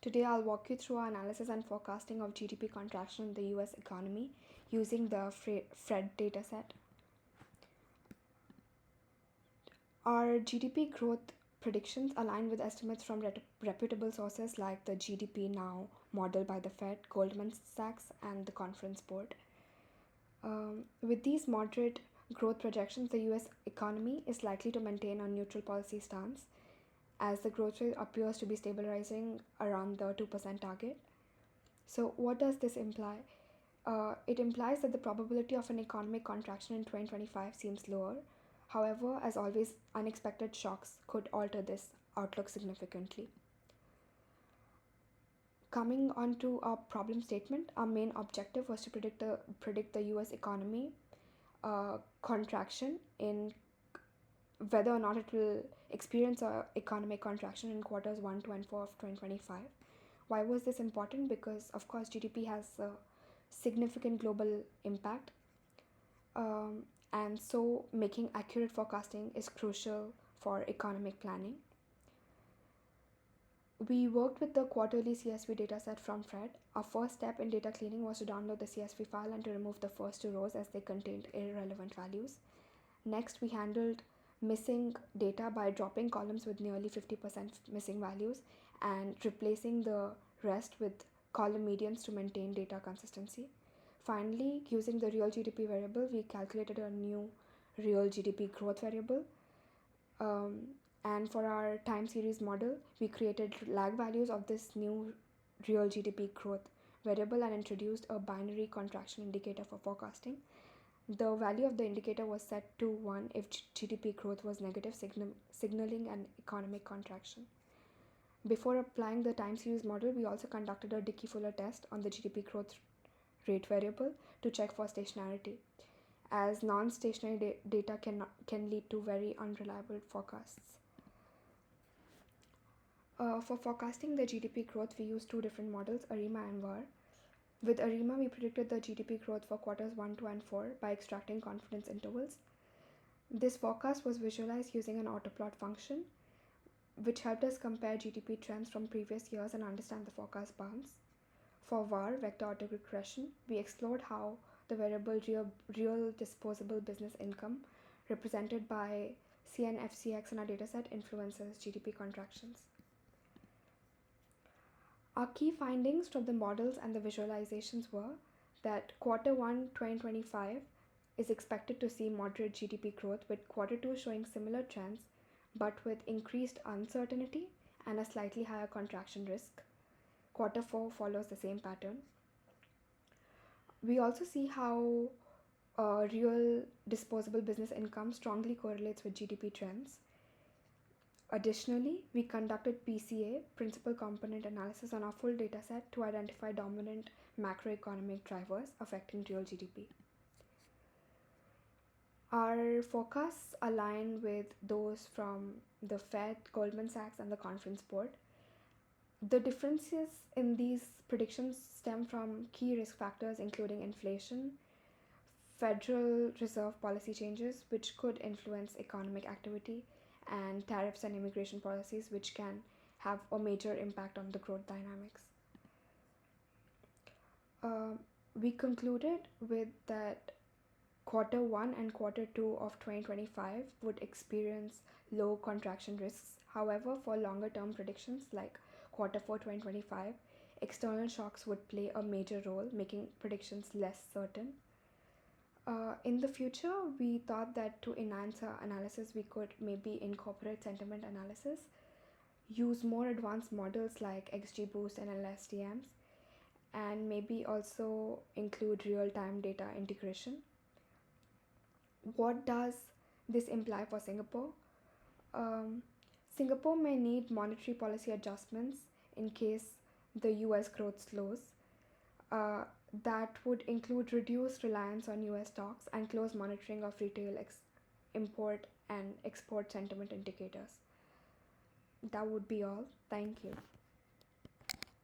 Today, I'll walk you through our analysis and forecasting of GDP contraction in the US economy using the Fred dataset. Our GDP growth predictions align with estimates from reputable sources like the GDP Now model by the Fed, Goldman Sachs, and the Conference Board. With these moderate growth projections, the US economy is likely to maintain a neutral policy stance as the growth rate appears to be stabilizing around the 2% target. So, what does this imply? It implies that the probability of an economic contraction in 2025 seems lower. However, as always, unexpected shocks could alter this outlook significantly. Coming on to our problem statement, our main objective was to predict the US economy contraction in whether or not it will experience a economic contraction in quarters 1, 2, and 4 of 2025. Why was this important? Because, of course, GDP has a significant global impact. And so making accurate forecasting is crucial for economic planning. We worked with the quarterly CSV dataset from Fred. Our first step in data cleaning was to download the CSV file and to remove the first two rows as they contained irrelevant values. Next, we handled missing data by dropping columns with nearly 50% missing values and replacing the rest with column medians to maintain data consistency. Finally, using the real GDP variable, we calculated a new real GDP growth variable. And for our time series model, we created lag values of this new real GDP growth variable and introduced a binary contraction indicator for forecasting. The value of the indicator was set to 1 if GDP growth was negative, signaling an economic contraction. Before applying the time series model, we also conducted a Dickey-Fuller test on the GDP growth rate variable to check for stationarity, as non-stationary data can lead to very unreliable forecasts. For forecasting the GDP growth, we used two different models, ARIMA and VAR. With ARIMA, we predicted the GDP growth for quarters 1, 2, and 4 by extracting confidence intervals. This forecast was visualized using an autoplot function, which helped us compare GDP trends from previous years and understand the forecast bounds. For VAR, vector autoregression, we explored how the variable real disposable business income, represented by CNFCX in our dataset, influences GDP contractions. Our key findings from the models and the visualizations were that quarter 1, 2025 is expected to see moderate GDP growth, with quarter 2 showing similar trends but with increased uncertainty and a slightly higher contraction risk. Quarter 4 follows the same pattern. We also see how real disposable business income strongly correlates with GDP trends. Additionally, we conducted PCA, principal component analysis, on our full dataset to identify dominant macroeconomic drivers affecting real GDP. Our forecasts align with those from the Fed, Goldman Sachs, and the Conference Board. The differences in these predictions stem from key risk factors including inflation, Federal Reserve policy changes, which could influence economic activity, and tariffs and immigration policies, which can have a major impact on the growth dynamics. We concluded with that quarter 1 and quarter 2 of 2025 would experience low contraction risks. However, for longer term predictions like quarter 4 2025, external shocks would play a major role, making predictions less certain. In the future, we thought that to enhance our analysis, we could maybe incorporate sentiment analysis, use more advanced models like XGBoost and LSTMs, and maybe also include real-time data integration. What does this imply for Singapore? Singapore may need monetary policy adjustments in case the US growth slows. That would include reduced reliance on US stocks and close monitoring of retail import and export sentiment indicators. That would be all. Thank you.